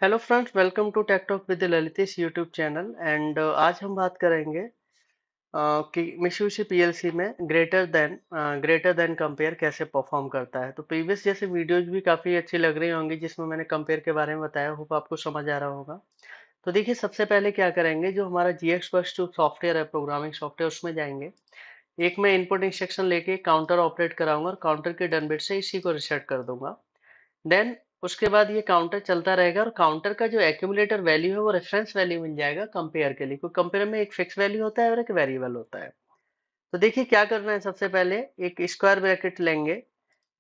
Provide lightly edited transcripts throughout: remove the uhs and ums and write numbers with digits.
Hello friends, welcome to tech talk with Lalitesh YouTube channel. And आज हम बात करेंगे कि मित्सुबिशी पीएलसी में ग्रेटर देन कंपेयर कैसे परफॉर्म करता है। तो प्रीवियस जैसे वीडियोज भी काफ़ी अच्छी लग रही होंगी जिसमें मैंने कंपेयर के बारे में बताया, होप आपको समझ आ रहा होगा। तो देखिए, सबसे पहले क्या करेंगे, जो हमारा GX बस टू सॉफ्टवेयर है, प्रोग्रामिंग सॉफ्टवेयर, उसमें जाएंगे। एक मैं इनपुट इंस्ट्रक्शन लेके काउंटर ऑपरेट कराऊंगा और काउंटर के डन बिट से इसी को रिसेट कर दूंगा। देन उसके बाद ये काउंटर चलता रहेगा और काउंटर का जो एक्यूमुलेटर वैल्यू है वो रेफरेंस वैल्यू मिल जाएगा कंपेयर के लिए, क्योंकि कंपेयर में एक फिक्स वैल्यू होता है और एक वेरिएबल होता है। तो देखिए क्या करना है, सबसे पहले एक स्क्वायर ब्रैकेट लेंगे।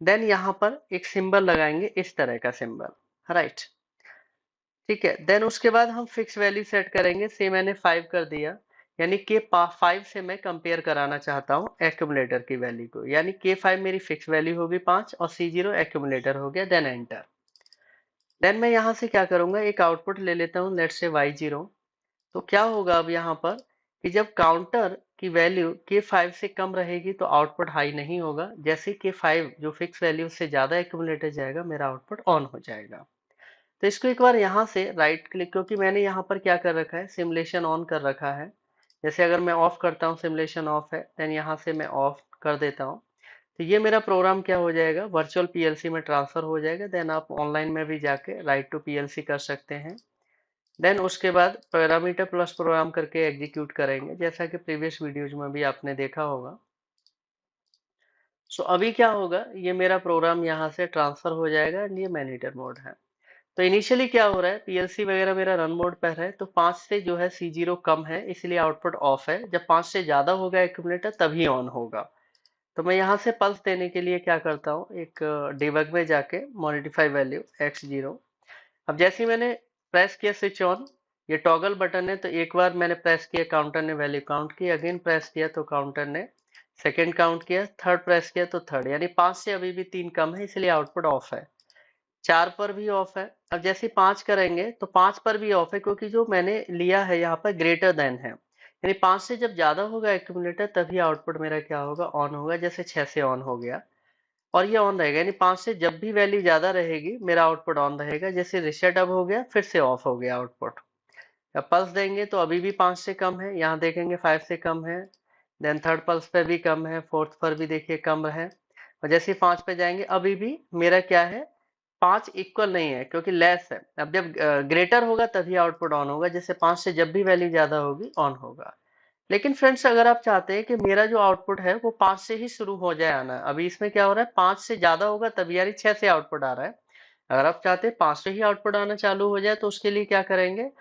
देन यहाँ पर एक सिंबल लगाएंगे, इस तरह का सिंबल। राइट, ठीक है। देन उसके बाद हम फिक्स वैल्यू सेट करेंगे, से मैंने 5 कर दिया, यानी के 5 से मैं कंपेयर कराना चाहता हूँ एक्यूमुलेटर की वैल्यू को, यानी K5 मेरी फिक्स वैल्यू होगी 5 और C0 एक्यूमुलेटर हो गया। Then enter. देन मैं यहाँ से क्या करूंगा, एक आउटपुट ले लेता हूँ, लेट्स से Y0। तो क्या होगा अब यहाँ पर कि जब काउंटर की वैल्यू K5 से कम रहेगी तो आउटपुट हाई नहीं होगा। जैसे K5 जो फिक्स वैल्यू से ज्यादा एक्यूमुलेटर जाएगा, मेरा आउटपुट ऑन हो जाएगा। तो इसको एक बार यहाँ से राइट क्लिक, क्योंकि मैंने यहाँ पर क्या कर रखा है, सिमुलेशन ऑन कर रखा है। जैसे अगर मैं ऑफ करता हूँ, सिमुलेशन ऑफ है, देन यहाँ से मैं ऑफ कर देता हूँ, तो ये मेरा प्रोग्राम क्या हो जाएगा, वर्चुअल पीएलसी में ट्रांसफर हो जाएगा। देन आप ऑनलाइन में भी जाके राइट टू पीएलसी कर सकते हैं। देन उसके बाद पैरामीटर प्लस प्रोग्राम करके एग्जीक्यूट करेंगे, जैसा कि प्रीवियस वीडियोज में भी आपने देखा होगा। सो अभी क्या होगा, ये मेरा प्रोग्राम यहाँ से ट्रांसफर हो जाएगा एंड ये मैनीटर मोड है। तो इनिशियली क्या हो रहा है, पीएलसी वगैरह मेरा रन मोड पर है, तो 5 से जो है C0 कम है, इसलिए आउटपुट ऑफ है। जब 5 से ज्यादा होगा एक्यूमुलेटर तभी ऑन होगा। तो मैं यहाँ से पल्स देने के लिए क्या करता हूँ, एक डिबग में जाके मॉडिफाई वैल्यू X0। अब जैसे ही मैंने प्रेस किया स्विच ऑन, ये टॉगल बटन है, तो एक बार मैंने प्रेस किया, काउंटर ने वैल्यू काउंट की। अगेन प्रेस किया तो काउंटर ने सेकेंड काउंट किया। थर्ड प्रेस किया तो थर्ड, यानी 5 से अभी भी 3 कम है, इसलिए आउटपुट ऑफ है। 4 पर भी ऑफ है। अब जैसे 5 करेंगे तो 5 पर भी ऑफ है, क्योंकि जो मैंने लिया है यहाँ पर ग्रेटर देन है, यानी 5 से जब ज्यादा होगा एक्यूमुलेटर तभी आउटपुट मेरा क्या होगा, ऑन होगा। जैसे 6 से ऑन हो गया और ये ऑन रहेगा, यानी 5 से जब भी वैल्यू ज्यादा रहेगी मेरा आउटपुट ऑन रहेगा। जैसे रिसेट अब हो गया, फिर से ऑफ हो गया आउटपुट। अब पल्स देंगे तो अभी भी 5 से कम है, यहाँ देखेंगे 5 से कम है। देन थर्ड पल्स पे भी कम है, फोर्थ पर भी देखिए कम है। और जैसे 5 पे जाएंगे अभी भी मेरा क्या है, 5 इक्वल नहीं है, क्योंकि लेस है। अब जब ग्रेटर होगा तभी आउटपुट ऑन होगा, जैसे 5 से जब भी वैल्यू ज्यादा होगी ऑन होगा। लेकिन फ्रेंड्स, अगर आप चाहते हैं कि मेरा जो आउटपुट है वो 5 से ही शुरू हो जाए आना, अभी इसमें क्या हो रहा है, 5 से ज्यादा होगा तभी, यानी 6 से आउटपुट आ रहा है। अगर आप चाहते हैं 5 से ही आउटपुट आना चालू हो जाए, तो उसके लिए क्या करेंगे,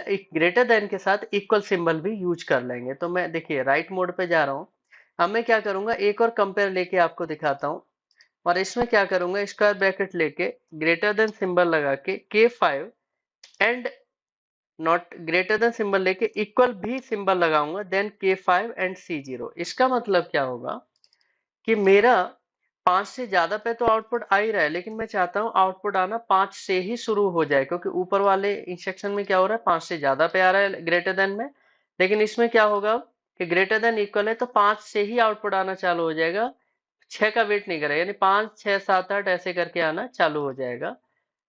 एक ग्रेटर देन के साथ इक्वल सिंबल भी यूज कर लेंगे। तो मैं देखिए राइट मोड पे जा रहा हूँ। अब मैं क्या करूंगा, एक और कंपेयर लेके आपको दिखाता हूँ। और इसमें क्या करूंगा, स्क्वायर ब्रैकेट लेके ग्रेटर देन सिंबल लगा के K5 and not greater than symbol लेके इक्वल भी सिंबल लगाऊंगा, देन K5 एंड C0। इसका मतलब क्या होगा कि मेरा 5 से ज्यादा पे तो आउटपुट आ ही रहा है, लेकिन मैं चाहता हूं आउटपुट आना 5 से ही शुरू हो जाए, क्योंकि ऊपर वाले इंस्ट्रक्शन में क्या हो रहा है, 5 से ज्यादा पे आ रहा है ग्रेटर देन में। लेकिन इसमें क्या होगा कि ग्रेटर देन इक्वल है तो 5 से ही आउटपुट आना चालू हो जाएगा, 6 का वेट नहीं करेगा, यानी 5 6 7 8 ऐसे करके आना चालू हो जाएगा।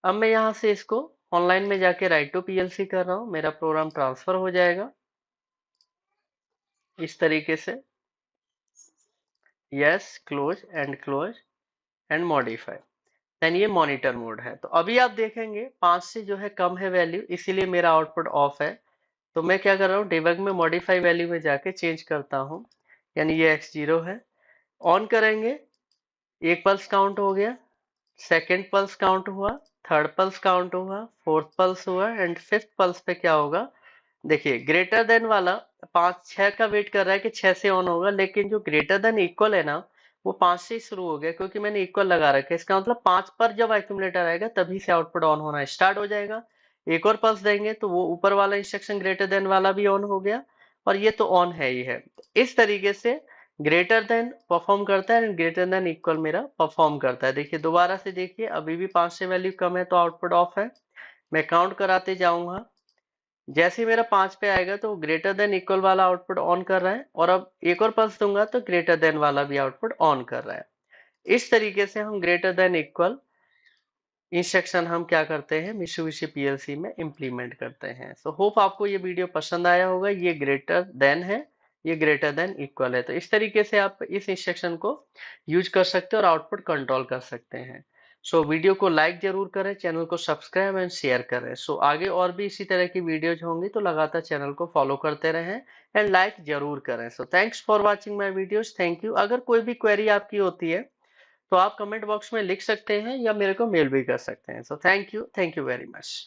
अब मैं यहाँ से इसको ऑनलाइन में जाके राइट टू पीएलसी कर रहा हूँ, मेरा प्रोग्राम ट्रांसफर हो जाएगा इस तरीके से। Yes, close and modify. Then ये मॉनिटर मोड है। तो अभी आप देखेंगे 5 से जो है कम है वैल्यू, इसीलिए मेरा आउटपुट ऑफ है। तो मैं क्या कर रहा हूँ, डिबग में मॉडिफाई वैल्यू में जाके चेंज करता हूँ, यानी ये X0 है। ऑन करेंगे, एक पल्स काउंट हो गया, सेकेंड पल्स काउंट हुआ, थर्ड पल्स काउंट हुआ, फोर्थ पल्स हुआ एंड फिफ्थ पल्स पे क्या होगा, देखिए ग्रेटर देन वाला 5 6 का वेट कर रहा है कि 6 से ऑन होगा, लेकिन जो ग्रेटर देन इक्वल है ना, वो 5 से ही शुरू हो गया, क्योंकि मैंने इक्वल लगा रखा है। इसका मतलब 5 पर जब एक्यूमुलेटर आएगा तभी से आउटपुट ऑन होना स्टार्ट हो जाएगा। एक और पल्स देंगे तो वो ऊपर वाला इंस्ट्रक्शन ग्रेटर देन वाला भी ऑन हो गया, और ये तो ऑन है ही है। इस तरीके से ग्रेटर देन परफॉर्म करता है एंड ग्रेटर देन इक्वल मेरा परफॉर्म करता है। देखिए दोबारा से देखिए, अभी भी 5 से वैल्यू कम है तो आउटपुट ऑफ है। मैं काउंट कराते जाऊंगा, जैसे ही मेरा 5 पे आएगा तो ग्रेटर देन इक्वल वाला आउटपुट ऑन कर रहा है, और अब एक और पल्स दूंगा तो ग्रेटर देन वाला भी आउटपुट ऑन कर रहा है। इस तरीके से हम ग्रेटर देन इक्वल इंस्ट्रक्शन हम क्या करते हैं मित्सुबिशी पीएलसी में इम्प्लीमेंट करते हैं। सो होप आपको ये वीडियो पसंद आया होगा। ये ग्रेटर देन है, ये ग्रेटर देन इक्वल है, तो इस तरीके से आप इस इंस्ट्रक्शन को यूज कर सकते हैं और आउटपुट कंट्रोल कर सकते हैं। सो वीडियो को लाइक जरूर करें, चैनल को सब्सक्राइब एंड शेयर करें। सो आगे और भी इसी तरह की वीडियोज होंगी, तो लगातार चैनल को फॉलो करते रहें एंड लाइक जरूर करें। So thanks for watching my videos, thank you. अगर कोई भी क्वेरी आपकी होती है तो आप कमेंट बॉक्स में लिख सकते हैं या मेरे को मेल भी कर सकते हैं। So thank you very much.